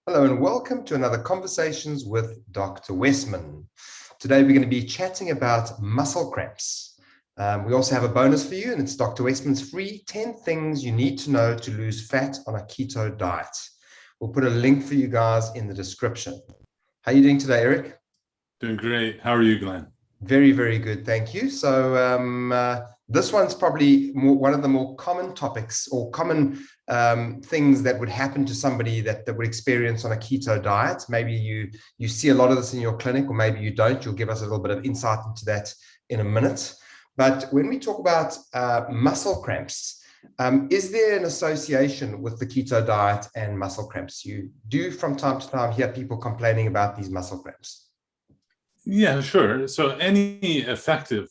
Hello and welcome to another Conversations with Dr. Westman. Today we're going to be chatting about muscle cramps. We also have a bonus for you, and it's Dr. Westman's free 10 things you need to know to lose fat on a keto diet. We'll put a link for you guys in the description. How are you doing today, Eric? Doing great. How are you, Glenn? Very, very good. Thank you. So this one's probably one of the more common topics or common things that would happen to somebody that would experience on a keto diet. Maybe you see a lot of this in your clinic, or maybe you don't. You'll give us a little bit of insight into that in a minute. But when we talk about muscle cramps, is there an association with the keto diet and muscle cramps? You do from time to time hear people complaining about these muscle cramps. Yeah, sure. So any effective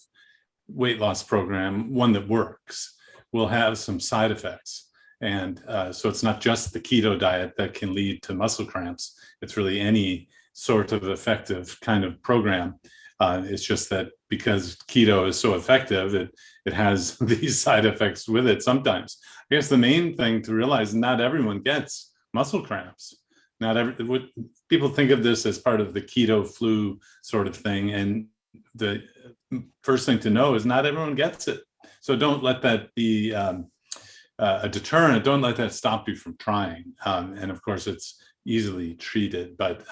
weight loss program, one that works, will have some side effects. And so it's not just the keto diet that can lead to muscle cramps. It's really any sort of effective kind of program. It's just that because keto is so effective, it has these side effects with it sometimes. I guess the main thing to realize, not everyone gets muscle cramps. What people think of this as part of the keto flu sort of thing, and the first thing to know is not everyone gets it. So don't let that be a deterrent. Don't let that stop you from trying. And of course, it's easily treated. But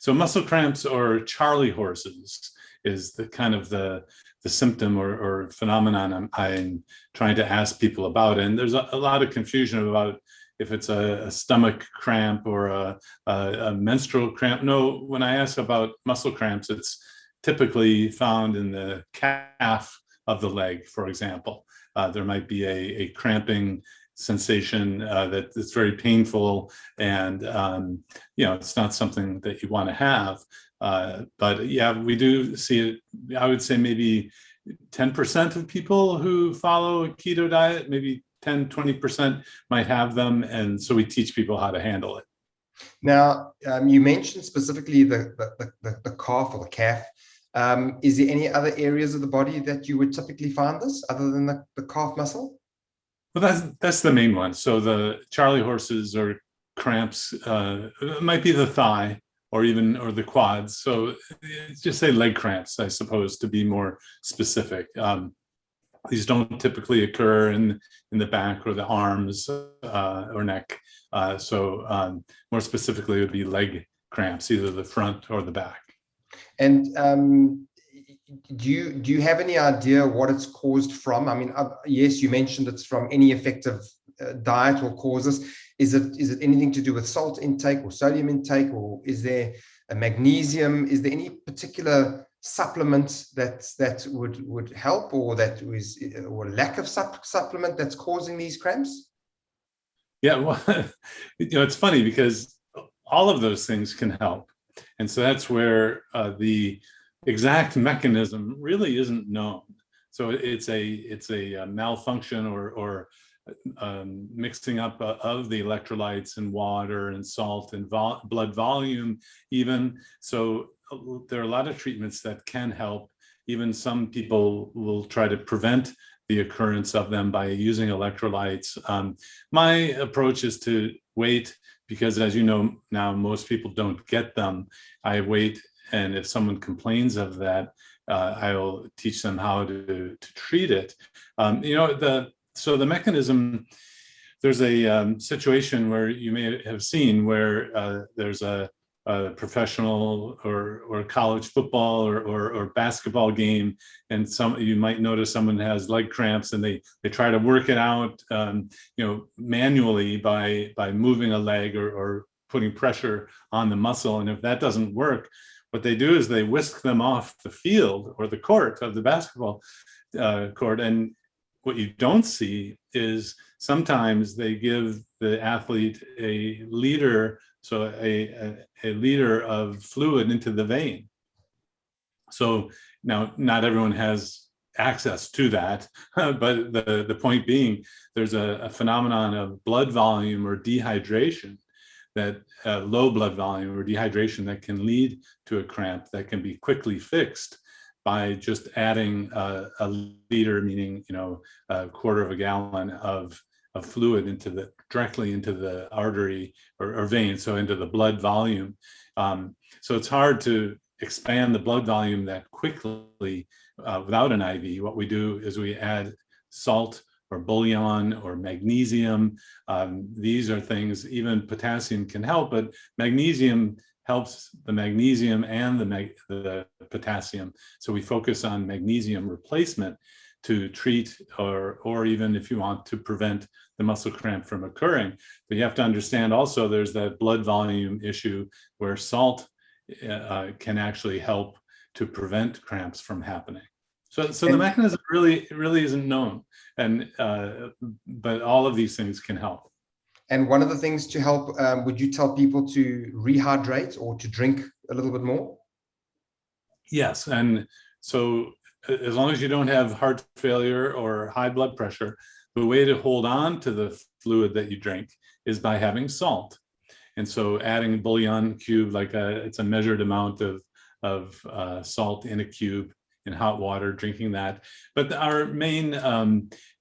so muscle cramps or Charlie horses is the kind of the symptom or phenomenon I'm trying to ask people about. And there's a lot of confusion about if it's a stomach cramp or a menstrual cramp. No, when I ask about muscle cramps, it's typically found in the calf of the leg, for example. There might be a cramping sensation that's very painful, and it's not something that you want to have. But yeah, we do see it. I would say maybe 10% of people who follow a keto diet, maybe 10-20% might have them, and so we teach people how to handle it. Now, you mentioned specifically the calf or the calf. Is there any other areas of the body that you would typically find this other than the calf muscle? Well, that's the main one. So the Charlie horses or cramps it might be the thigh or the quads. So just say leg cramps, I suppose, to be more specific. These don't typically occur in the back or the arms or neck. So more specifically, it would be leg cramps, either the front or the back. And do you have any idea what it's caused from? I mean, yes, you mentioned it's from any effective diet or causes. Is it anything to do with salt intake or sodium intake, or is there a magnesium? Is there any particular supplement that would help, or or lack of supplement that's causing these cramps? Yeah, well, it's funny because all of those things can help, and so that's where the exact mechanism really isn't known. So it's a malfunction or mixing up of the electrolytes and water and salt and blood volume even. So there are a lot of treatments that can help. Even some people will try to prevent the occurrence of them by using electrolytes. My approach is to wait, because as you know now, most people don't get them. I wait, and if someone complains of that, I'll teach them how to treat it. So the mechanism, there's a situation where you may have seen where there's a professional or college football or basketball game, and you might notice someone has leg cramps, and they try to work it out manually by moving a leg or putting pressure on the muscle. And if that doesn't work, what they do is they whisk them off the field or the court of the basketball court. And what you don't see is sometimes they give the athlete a liter, so a liter of fluid into the vein. So now not everyone has access to that, but the point being, there's a phenomenon of blood volume or dehydration, that low blood volume or dehydration that can lead to a cramp that can be quickly fixed by just adding a liter, meaning a quarter of a gallon of of fluid directly into the artery or vein, so into the blood volume. So it's hard to expand the blood volume that quickly without an IV. What we do is we add salt or bouillon or magnesium. These are things, even potassium can help, but magnesium helps the magnesium and the potassium. So we focus on magnesium replacement to treat, or even if you want to prevent the muscle cramp from occurring. But you have to understand also there's that blood volume issue where salt can actually help to prevent cramps from happening. So the mechanism really isn't known, and but all of these things can help. And one of the things to help, would you tell people to rehydrate or to drink a little bit more? Yes, and so as long as you don't have heart failure or high blood pressure, the way to hold on to the fluid that you drink is by having salt. And so adding bouillon cube, it's a measured amount of salt in a cube in hot water, drinking that. But our main,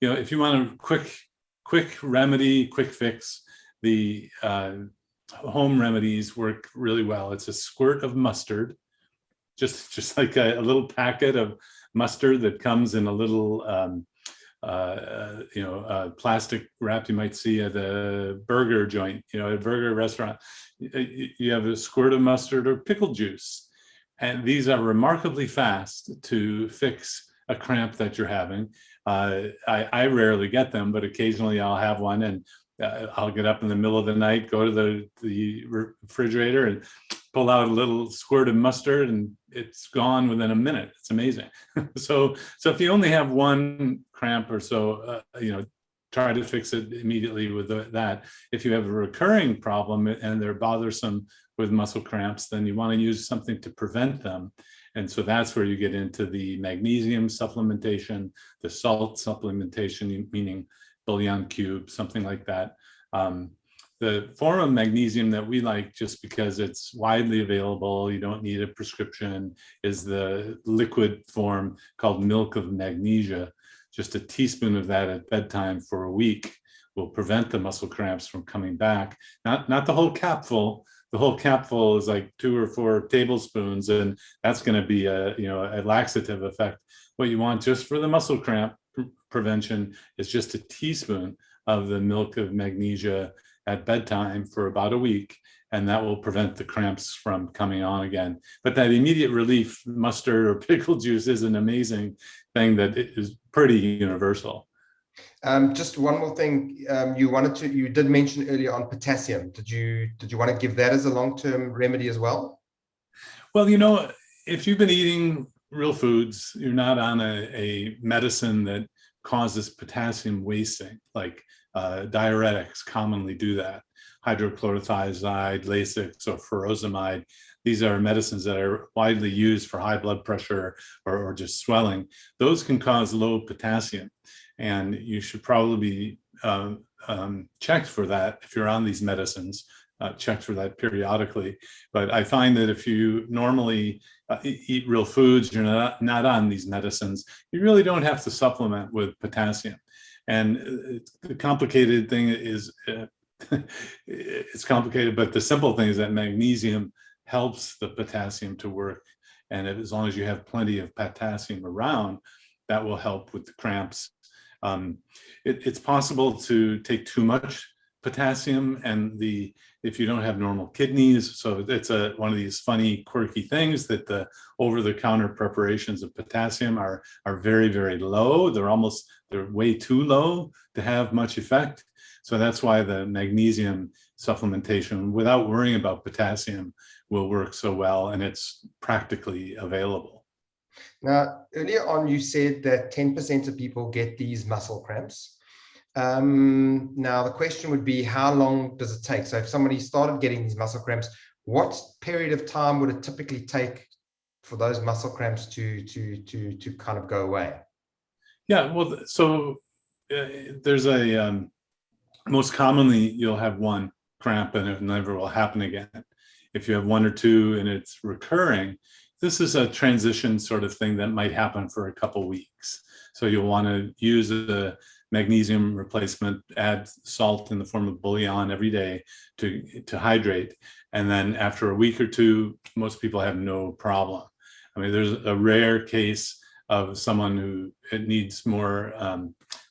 if you want a quick remedy, quick fix, the home remedies work really well. It's a squirt of mustard, just like a little packet of mustard that comes in a little plastic wrap you might see at a burger joint, a burger restaurant. You have a squirt of mustard or pickle juice, and these are remarkably fast to fix a cramp that you're having. I rarely get them, but occasionally I'll have one, and I'll get up in the middle of the night, go to the refrigerator and pull out a little squirt of mustard, and it's gone within a minute. It's amazing. So if you only have one cramp or so, try to fix it immediately with that. If you have a recurring problem and they're bothersome with muscle cramps, then you want to use something to prevent them. And so that's where you get into the magnesium supplementation, the salt supplementation, meaning bouillon cube, something like that. The form of magnesium that we like, just because it's widely available, you don't need a prescription, is the liquid form called milk of magnesia. Just a teaspoon of that at bedtime for a week will prevent the muscle cramps from coming back. Not the whole capful. The whole capful is like 2 or 4 tablespoons, and that's going to be a laxative effect. What you want just for the muscle cramp prevention is just a teaspoon of the milk of magnesia at bedtime for about a week, and that will prevent the cramps from coming on again. But that immediate relief, mustard or pickle juice, is an amazing thing that is pretty universal. Just one more thing, you did mention earlier on potassium. Did you want to give that as a long-term remedy as well? Well, if you've been eating real foods, you're not on a medicine that causes potassium wasting, like diuretics commonly do that. Hydrochlorothiazide, Lasix, or furosemide. These are medicines that are widely used for high blood pressure or just swelling. Those can cause low potassium, and you should probably be checked for that if you're on these medicines. Checked for that periodically. But I find that if you normally eat real foods, you're not on these medicines, you really don't have to supplement with potassium. And the complicated thing is, it's complicated, but the simple thing is that magnesium helps the potassium to work. And as long as you have plenty of potassium around, that will help with the cramps. It's possible to take too much potassium, and if you don't have normal kidneys, so it's one of these funny, quirky things that the over-the-counter preparations of potassium are very, very low. They're way too low to have much effect. So that's why the magnesium supplementation, without worrying about potassium, will work so well, and it's practically available. Now, earlier on, you said that 10% of people get these muscle cramps. Now, the question would be, how long does it take? So if somebody started getting these muscle cramps, what period of time would it typically take for those muscle cramps to kind of go away? Yeah, well, so there's most commonly you'll have one cramp and it never will happen again. If you have 1 or 2 and it's recurring, this is a transition sort of thing that might happen for a couple weeks. So you'll want to use a magnesium replacement, add salt in the form of bouillon every day to hydrate. And then after a week or two, most people have no problem. I mean, there's a rare case of someone who it needs more,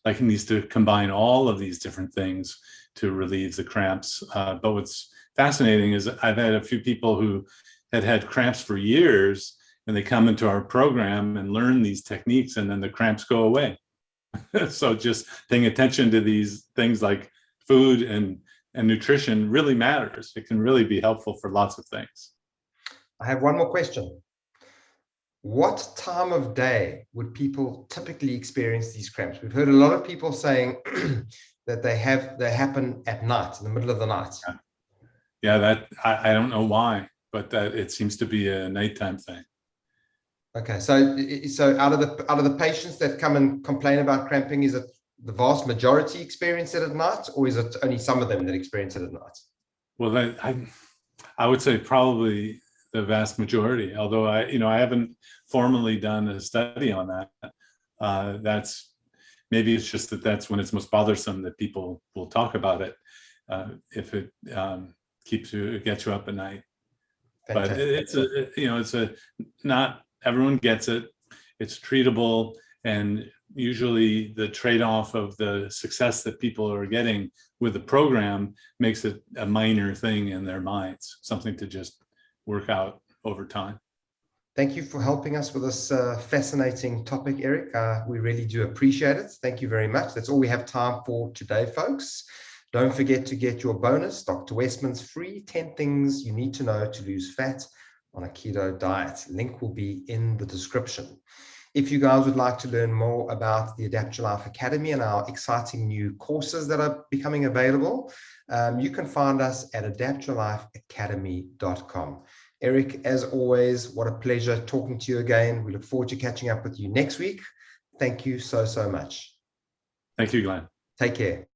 like needs to combine all of these different things to relieve the cramps. But what's fascinating is I've had a few people who had cramps for years, and they come into our program and learn these techniques, and then the cramps go away. So just paying attention to these things like food and nutrition really matters. It can really be helpful for lots of things. I have one more question. What time of day would people typically experience these cramps? We've heard a lot of people saying that they happen at night, in the middle of the night. Yeah, that I don't know why, but that it seems to be a nighttime thing. Okay, so out of the patients that come and complain about cramping, is it the vast majority experience it at night, or is it only some of them that experience it at night? Well, I would say probably the vast majority, although I haven't formally done a study on that. That's maybe it's just that's when it's most bothersome that people will talk about it, if it gets you up at night. Fantastic. But it's not everyone gets it. It's treatable, and usually the trade-off of the success that people are getting with the program makes it a minor thing in their minds, something to just work out over time. Thank you for helping us with this fascinating topic, Eric. We really do appreciate it. Thank you very much. That's all we have time for today, folks. Don't forget to get your bonus, Dr. Westman's free 10 things you need to know to lose fat on a keto diet. Link will be in the description. If you guys would like to learn more about the Adapt Your Life Academy and our exciting new courses that are becoming available, you can find us at adaptyourlifeacademy.com. Eric, as always, what a pleasure talking to you again. We look forward to catching up with you next week. Thank you so much. Thank you, Glenn. Take care.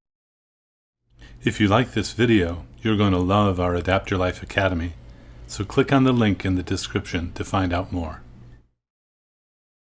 If you like this video, you're going to love our Adapt Your Life Academy. So click on the link in the description to find out more.